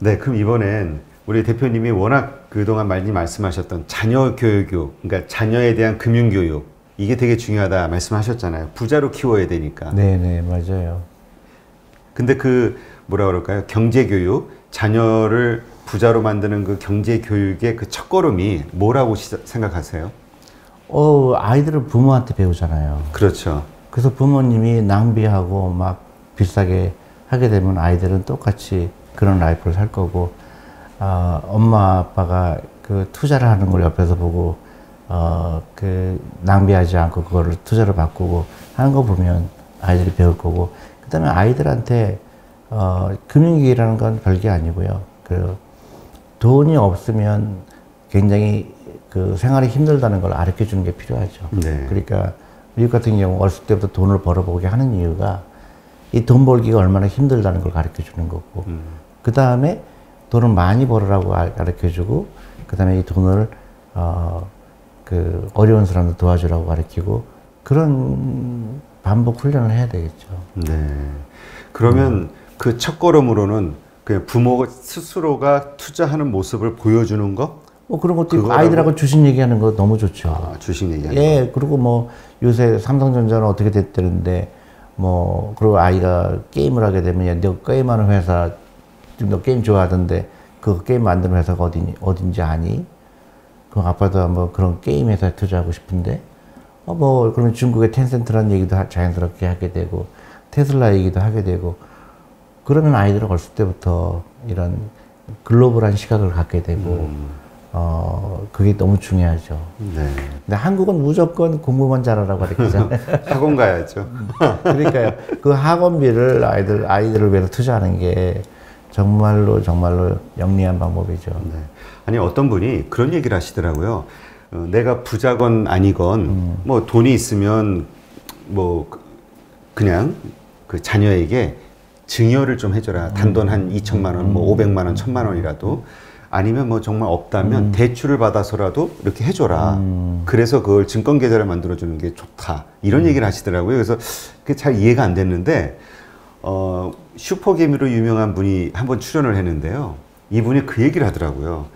네, 그럼 이번엔 우리 대표님이 워낙 그동안 많이 말씀하셨던 자녀 교육, 그러니까 자녀에 대한 금융 교육, 이게 되게 중요하다 말씀하셨잖아요. 부자로 키워야 되니까. 네네, 맞아요. 근데 그 뭐라 그럴까요? 경제 교육, 자녀를 부자로 만드는 그 경제 교육의 그 첫걸음이 뭐라고 생각하세요? 아이들을 부모한테 배우잖아요. 그렇죠. 그래서 부모님이 낭비하고 막 비싸게 하게 되면 아이들은 똑같이 그런 라이프를 살 거고, 엄마 아빠가 그 투자를 하는 걸 옆에서 보고, 그 낭비하지 않고 그거를 투자로 바꾸고 하는 거 보면 아이들이 배울 거고, 그 다음에 아이들한테, 금융위기라는 건 별게 아니고요. 그 돈이 없으면 굉장히 그 생활이 힘들다는 걸 가르쳐 주는 게 필요하죠. 네. 그러니까 미국 같은 경우 어렸을 때부터 돈을 벌어보게 하는 이유가 이 돈 벌기가 얼마나 힘들다는 걸 가르쳐 주는 거고, 그 다음에 돈을 많이 벌으라고 가르쳐 주고, 그 다음에 이 돈을 그 어려운 사람들 도와주라고 가르치고, 그런 반복 훈련을 해야 되겠죠. 네. 그러면 그 첫걸음으로는 그 부모 스스로가 투자하는 모습을 보여주는 거? 뭐 그런 것도 있고, 아이들하고 주식 얘기하는 거 너무 좋죠. 아, 주식 얘기하는 거. 그리고 뭐 요새 삼성전자는 어떻게 됐다는데, 뭐 그리고 아이가 게임을 하게 되면, 야, 너 게임하는 회사, 지금 너 게임 좋아하던데 그 게임 만드는 회사가 어딘지 아니? 그럼 아빠도 한번 그런 게임 회사에 투자하고 싶은데, 뭐 그러면 중국의 텐센트라는 얘기도 자연스럽게 하게 되고, 테슬라 얘기도 하게 되고, 그러면 아이들은 어렸을 때부터 이런 글로벌한 시각을 갖게 되고, 그게 너무 중요하죠. 네. 근데 한국은 무조건 공부만 잘하라고 가르치잖아요. 학원 가야죠. 그러니까요. 그 학원비를 아이들을 위해서 투자하는 게 정말로 영리한 방법이죠. 네. 아니, 어떤 분이 그런 얘기를 하시더라고요. 내가 부자건 아니건, 뭐 돈이 있으면 뭐 그냥 그 자녀에게 증여를 좀 해줘라. 단돈 한 2천만 원, 뭐 500만 원, 1000만 원이라도. 아니면 뭐 정말 없다면 대출을 받아서라도 이렇게 해줘라. 그래서 그걸 증권 계좌를 만들어주는 게 좋다. 이런 얘기를 하시더라고요. 그래서 그게 잘 이해가 안 됐는데, 슈퍼개미로 유명한 분이 한번 출연을 했는데요. 이분이 그 얘기를 하더라고요.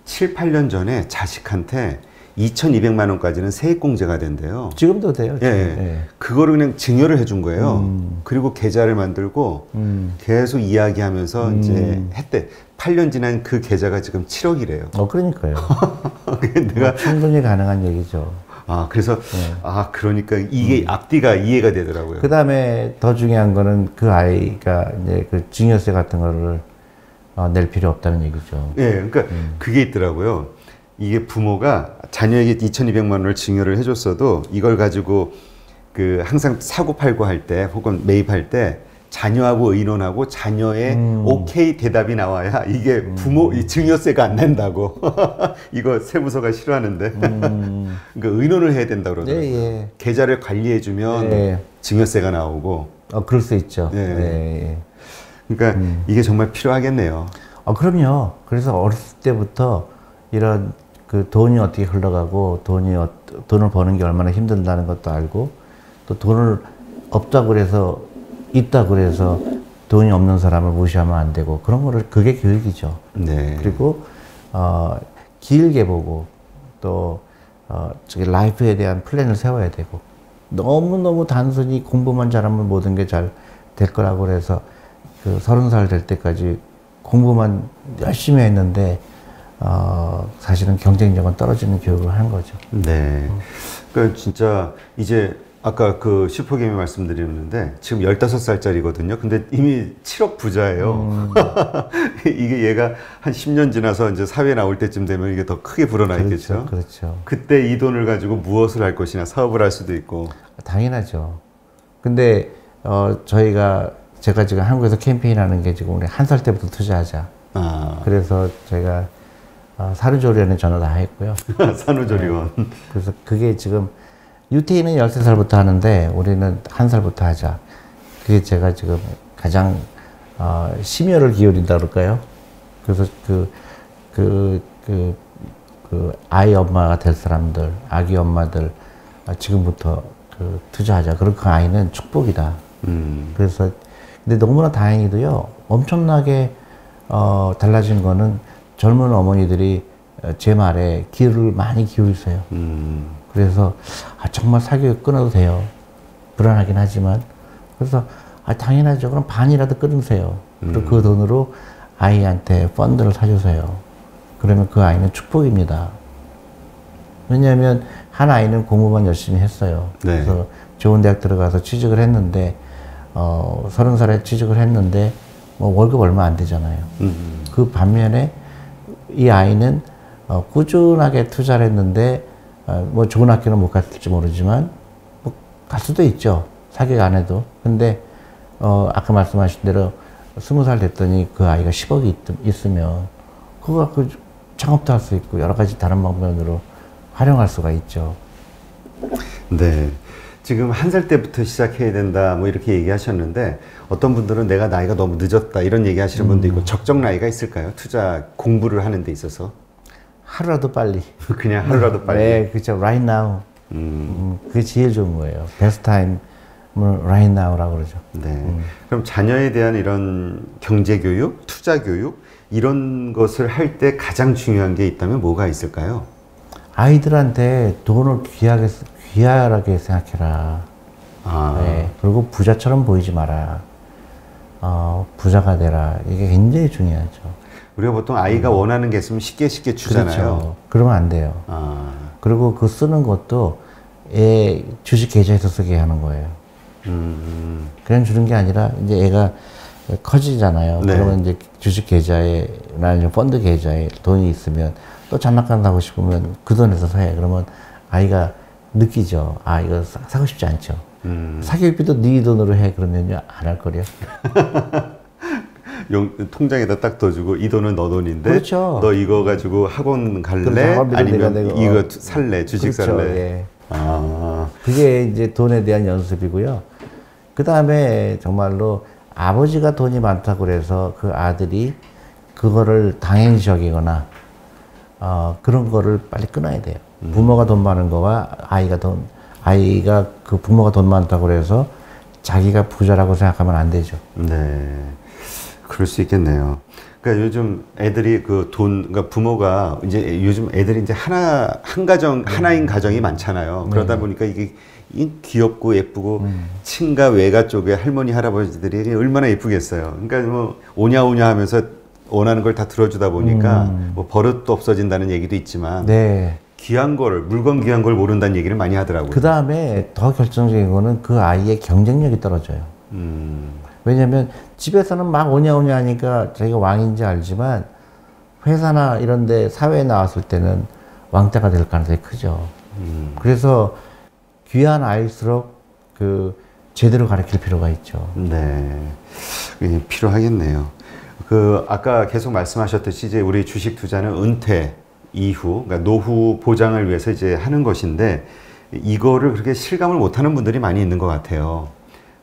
7, 8년 전에 자식한테 2,200만 원까지는 세액공제가 된대요. 지금도 돼요. 지금. 예. 그거를 그냥 증여를 해준 거예요. 그리고 계좌를 만들고 계속 이야기하면서 이제 했대. 8년 지난 그 계좌가 지금 7억이래요. 그러니까요. 내가 충분히 가능한 얘기죠. 그래서 그러니까 이게 앞뒤가 이해가 되더라고요. 그 다음에 더 중요한 거는 그 아이가 이제 그 증여세 같은 거를 낼 필요 없다는 얘기죠. 예, 그러니까 그게 있더라고요. 이게 부모가 자녀에게 2,200만 원을 증여를 해줬어도 이걸 가지고 그 항상 사고 팔고 할 때 혹은 매입할 때 자녀하고 의논하고 자녀의 오케이 대답이 나와야 이게 부모 이 증여세가 안 낸다고. 이거 세무서가 싫어하는데. 그러니까 의논을 해야 된다고 그러더라고요. 네, 계좌를 관리해주면 증여세가 나오고. 그럴 수 있죠. 그러니까 이게 정말 필요하겠네요. 그럼요. 그래서 어렸을 때부터 이런 그 돈이 어떻게 흘러가고 돈을 버는 게 얼마나 힘든다는 것도 알고, 또 돈을 없다고 그래서 있다고 그래서 돈이 없는 사람을 무시하면 안 되고, 그런 거를 그게 교육이죠. 네. 그리고 길게 보고 또 저기 라이프에 대한 플랜을 세워야 되고, 너무너무 단순히 공부만 잘하면 모든 게 잘 될 거라고 그래서 그 30살 될 때까지 공부만 열심히 했는데 사실은 경쟁력은 떨어지는 교육을 한 거죠. 네. 그러니까 진짜 이제 아까 그 슈퍼게임이 말씀드렸는데 지금 15살짜리거든요. 근데 이미 7억 부자예요. 이게 얘가 한 10년 지나서 이제 사회에 나올 때쯤 되면 이게 더 크게 불어나 있겠죠. 그렇죠. 그때 이 돈을 가지고 무엇을 할 것이냐, 사업을 할 수도 있고. 당연하죠. 근데 제가 지금 한국에서 캠페인하는 게 지금 우리 1살 때부터 투자하자. 그래서 제가 산후조리원에 전화 다 했고요. 산후조리원. 그래서 그게 지금 UT는 13살부터 하는데 우리는 1살부터 하자. 그게 제가 지금 가장 심혈을 기울인다 그럴까요? 그래서 아이 엄마가 될 사람들, 아기 엄마들 지금부터 투자하자. 그리고 그 아이는 축복이다. 그래서 근데 너무나 다행히도요, 엄청나게 달라진 거는 젊은 어머니들이 제 말에 귀를 많이 기울이세요. 그래서 정말 사교육 끊어도 돼요. 불안하긴 하지만. 그래서 당연하죠. 그럼 반이라도 끊으세요. 그리고 그 돈으로 아이한테 펀드를 사주세요. 그러면 그 아이는 축복입니다. 왜냐하면 한 아이는 공부만 열심히 했어요. 네. 그래서 좋은 대학 들어가서 취직을 했는데 30살에 취직을 했는데 뭐 월급 얼마 안 되잖아요. 그 반면에 이 아이는 꾸준하게 투자를 했는데 뭐 좋은 학교는 못 갔을지 모르지만 뭐 갈 수도 있죠. 사교육 안 해도. 근데 아까 말씀하신 대로 20살 됐더니 그 아이가 10억이 있으면 그거 갖고 창업도 할 수 있고 여러 가지 다른 방면으로 활용할 수가 있죠. 네. 지금 1살 때부터 시작해야 된다 뭐 이렇게 얘기하셨는데 어떤 분들은 내가 나이가 너무 늦었다 이런 얘기 하시는 분도 있고 적정 나이가 있을까요? 투자 공부를 하는 데 있어서 하루라도 빨리. 그냥 하루라도 빨리. 네, 그렇죠. Right now. 그게 제일 좋은 거예요. Best time right now라고 그러죠. 네. 그럼 자녀에 대한 이런 경제 교육, 투자 교육 이런 것을 할 때 가장 중요한 게 있다면 뭐가 있을까요? 아이들한테 돈을 귀하게 생각해라. 네. 그리고 부자처럼 보이지 마라. 부자가 되라. 이게 굉장히 중요하죠. 우리가 보통 아이가 원하는 게 있으면 쉽게 주잖아요. 그렇죠. 그러면 안 돼요. 그리고 그 쓰는 것도 애 주식 계좌에서 쓰게 하는 거예요. 그냥 주는 게 아니라 이제 애가 커지잖아요. 네. 그러면 이제 주식 계좌에, 아니면 펀드 계좌에 돈이 있으면 또 장난감 사고 싶으면 그 돈에서 사요. 그러면 아이가 느끼죠. 이거 사고 싶지 않죠. 사교육비도 네 돈으로 해. 그러면요, 안 할 거래요. 통장에다 딱 넣어주고 이 돈은 너 돈인데 그렇죠. 너 이거 가지고 학원 갈래? 아니면 이거 살래? 주식 그렇죠. 살래? 예. 아. 그게 이제 돈에 대한 연습이고요. 그 다음에 정말로 아버지가 돈이 많다고 그래서 그 아들이 그거를 당연시 여기거나 그런 거를 빨리 끊어야 돼요. 부모가 돈 많은 거와 아이가 그 부모가 돈 많다고 그래서 자기가 부자라고 생각하면 안 되죠. 네. 그럴 수 있겠네요. 그러니까 요즘 애들이 그러니까 부모가 이제 요즘 애들이 이제 하나인 가정이 많잖아요. 그러다 보니까 이게 귀엽고 예쁘고 친가 외가 쪽에 할머니 할아버지들이 얼마나 예쁘겠어요. 그러니까 뭐 오냐오냐 하면서 원하는 걸 다 들어주다 보니까 뭐 버릇도 없어진다는 얘기도 있지만 네. 물건 귀한 걸 모른다는 얘기를 많이 하더라고요. 그 다음에 더 결정적인 거는 그 아이의 경쟁력이 떨어져요. 왜냐면 집에서는 막 오냐오냐 하니까 자기가 왕인지 알지만 회사나 이런 데 사회에 나왔을 때는 왕따가 될 가능성이 크죠. 그래서 귀한 아이일수록 제대로 가르칠 필요가 있죠. 네. 필요하겠네요. 아까 계속 말씀하셨듯이 이제 우리 주식 투자는 은퇴 이후, 그러니까 노후 보장을 위해서 이제 하는 것인데 이거를 그렇게 실감을 못하는 분들이 많이 있는 것 같아요.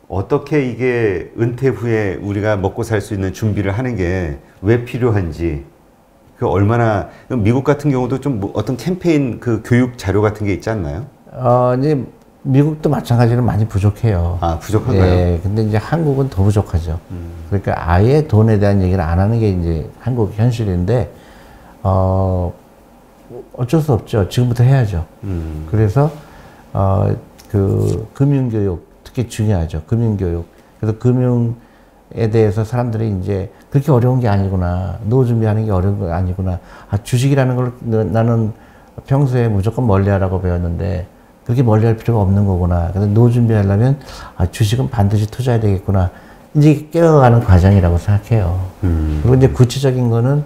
어떻게 이게 은퇴 후에 우리가 먹고 살 수 있는 준비를 하는 게 왜 필요한지, 미국 같은 경우도 좀 어떤 캠페인 교육 자료 같은 게 있지 않나요? 이제 미국도 마찬가지로 많이 부족해요. 부족한가요? 네, 근데 이제 한국은 더 부족하죠. 그러니까 아예 돈에 대한 얘기를 안 하는 게 이제 한국 현실인데, 어쩔 수 없죠. 지금부터 해야죠. 그래서, 금융교육, 특히 중요하죠. 금융교육. 그래서 금융에 대해서 사람들이 이제 그렇게 어려운 게 아니구나. 노후 준비하는 게 어려운 게 아니구나. 주식이라는 걸 나는 평소에 무조건 멀리 하라고 배웠는데 그렇게 멀리 할 필요가 없는 거구나. 그래서 노후 준비하려면 주식은 반드시 투자해야 되겠구나. 이제 깨어가는 과정이라고 생각해요. 그리고 이제 구체적인 거는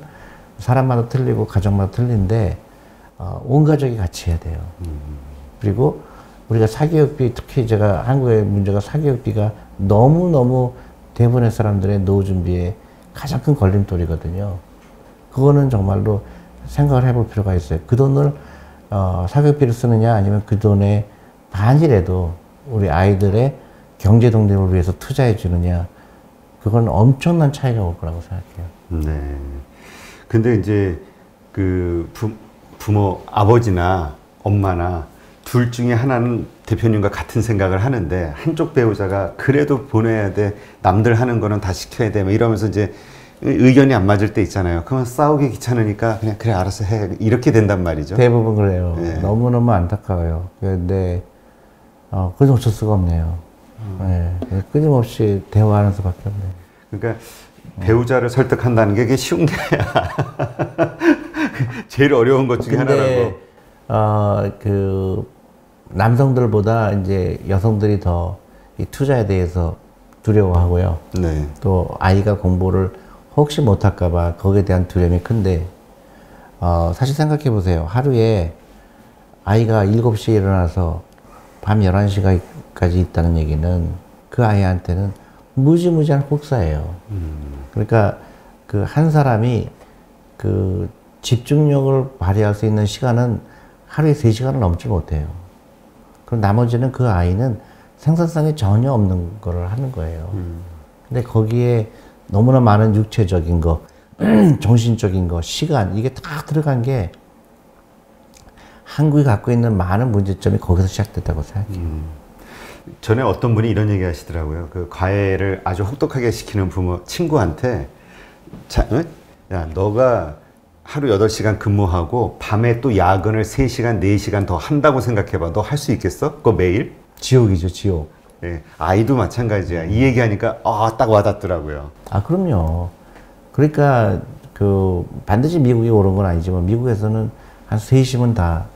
사람마다 틀리고 가정마다 틀린데 온 가족이 같이 해야 돼요. 그리고 우리가 사교육비, 특히 제가 한국의 문제가 사교육비가 너무너무 대부분의 사람들의 노후 준비에 가장 큰 걸림돌이거든요. 그거는 정말로 생각을 해볼 필요가 있어요. 그 돈을 사교육비를 쓰느냐 아니면 그 돈의 반이라도 우리 아이들의 경제 독립을 위해서 투자해 주느냐, 그건 엄청난 차이가 올 거라고 생각해요. 네. 근데 이제 부모, 아버지나 엄마나 둘 중에 하나는 대표님과 같은 생각을 하는데 한쪽 배우자가 그래도 보내야 돼, 남들 하는 거는 다 시켜야 돼, 이러면서 이제 의견이 안 맞을 때 있잖아요. 그러면 싸우기 귀찮으니까 그냥 그래 알아서 해 이렇게 된단 말이죠. 대부분 그래요. 네. 너무너무 안타까워요. 그런데 그냥 어쩔 수가 없네요. 네. 끊임없이 대화하는 수밖에 없네요. 그러니까 배우자를 설득한다는 게 그게 쉬운 게 제일 어려운 것 중에 하나라고. 그 남성들보다 이제 여성들이 더 이 투자에 대해서 두려워하고요. 네. 또 아이가 공부를 혹시 못할까봐 거기에 대한 두려움이 큰데, 사실 생각해 보세요. 하루에 아이가 7시에 일어나서 밤 11시까지 있다는 얘기는 그 아이한테는 무지무지한 혹사예요. 그러니까 그 한 사람이 그 집중력을 발휘할 수 있는 시간은 하루에 3시간을 넘지 못해요. 그럼 나머지는 그 아이는 생산성이 전혀 없는 거를 하는 거예요. 근데 거기에 너무나 많은 육체적인 거, 정신적인 거, 시간, 이게 다 들어간 게 한국이 갖고 있는 많은 문제점이 거기서 시작됐다고 생각해요. 전에 어떤 분이 이런 얘기 하시더라고요. 그 과외를 아주 혹독하게 시키는 친구한테, 야, 너가 하루 8시간 근무하고 밤에 또 야근을 3시간, 4시간 더 한다고 생각해봐. 너 할 수 있겠어? 그거 매일? 지옥이죠, 지옥. 예, 아이도 마찬가지야. 이 얘기하니까 딱 와닿더라고요. 그럼요. 그러니까 그 반드시 미국이 옳은 건 아니지만 미국에서는 한 3시면 다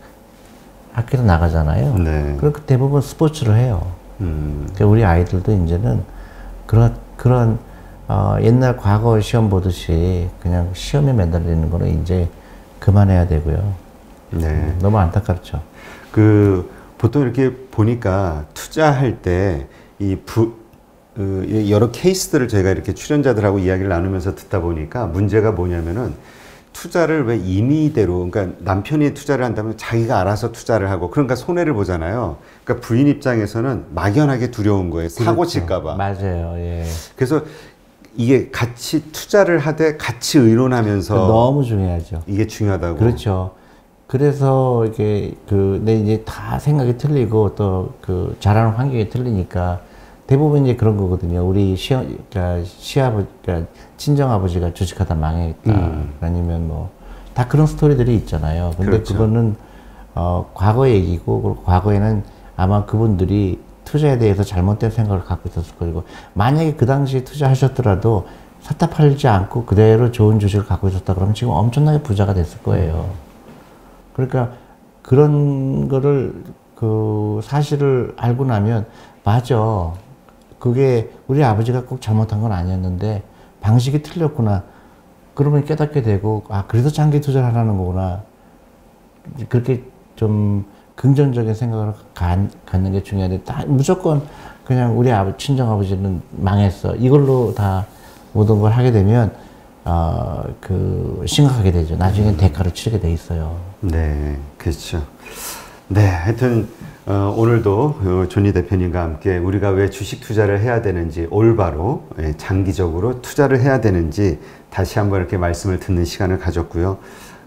학교에서 나가잖아요. 네. 그러니까 대부분 스포츠를 해요. 그러니까 우리 아이들도 이제는 그런 옛날 과거 시험 보듯이 그냥 시험에 매달리는 거는 이제 그만해야 되고요. 네. 너무 안타깝죠. 보통 이렇게 보니까 투자할 때 여러 케이스들을 저희가 이렇게 출연자들하고 이야기를 나누면서 듣다 보니까 문제가 뭐냐면은 투자를 왜 임의대로, 그러니까 남편이 투자를 한다면 자기가 알아서 투자를 하고 그러니까 손해를 보잖아요. 그러니까 부인 입장에서는 막연하게 두려운 거예요. 사고 칠까봐. 맞아요. 예. 그래서 이게 같이 투자를 하되 같이 의논하면서 너무 중요하죠. 이게 중요하다고. 그렇죠. 그래서 이게 근데 이제 다 생각이 틀리고 또 그 자라는 환경이 틀리니까 대부분 이제 그런 거거든요. 우리 그러니까 친정아버지가 주식하다 망했다. 아니면 뭐 다 그런 스토리들이 있잖아요. 근데 그렇죠. 그거는 과거 얘기고, 그리고 과거에는 아마 그분들이 투자에 대해서 잘못된 생각을 갖고 있었을 거고, 만약에 그 당시에 투자하셨더라도 샀다 팔지 않고 그대로 좋은 주식을 갖고 있었다 그러면 지금 엄청나게 부자가 됐을 거예요. 그러니까 그런 거를 그 사실을 알고 나면 맞아. 그게 우리 아버지가 꼭 잘못한 건 아니었는데 방식이 틀렸구나. 그러면 깨닫게 되고, 그래서 장기 투자를 하라는 거구나. 그렇게 좀 긍정적인 생각을 갖는 게 중요한데, 무조건 그냥 우리 친정아버지는 망했어. 이걸로 다 모든 걸 하게 되면, 심각하게 되죠. 나중엔 대가를 치르게 돼 있어요. 네, 그렇죠. 네, 하여튼, 오늘도 존니 대표님과 함께 우리가 왜 주식 투자를 해야 되는지, 올바로, 장기적으로 투자를 해야 되는지 다시 한번 이렇게 말씀을 듣는 시간을 가졌고요.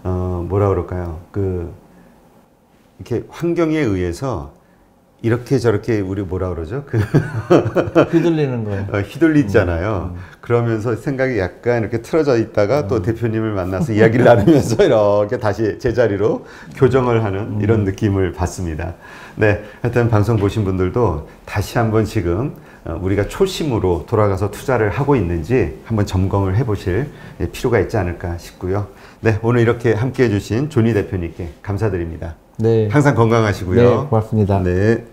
뭐라 그럴까요? 이렇게 환경에 의해서 이렇게 저렇게 우리 뭐라 그러죠? 휘둘리는 거예요. 휘둘리잖아요. 그러면서 생각이 약간 이렇게 틀어져 있다가 또 대표님을 만나서 이야기를 나누면서 이렇게 다시 제자리로 교정을 하는 이런 느낌을 받습니다. 네, 하여튼 방송 보신 분들도 다시 한번 지금 우리가 초심으로 돌아가서 투자를 하고 있는지 한번 점검을 해보실 필요가 있지 않을까 싶고요. 네, 오늘 이렇게 함께 해주신 존니 대표님께 감사드립니다. 네. 항상 건강하시고요. 네, 고맙습니다. 네.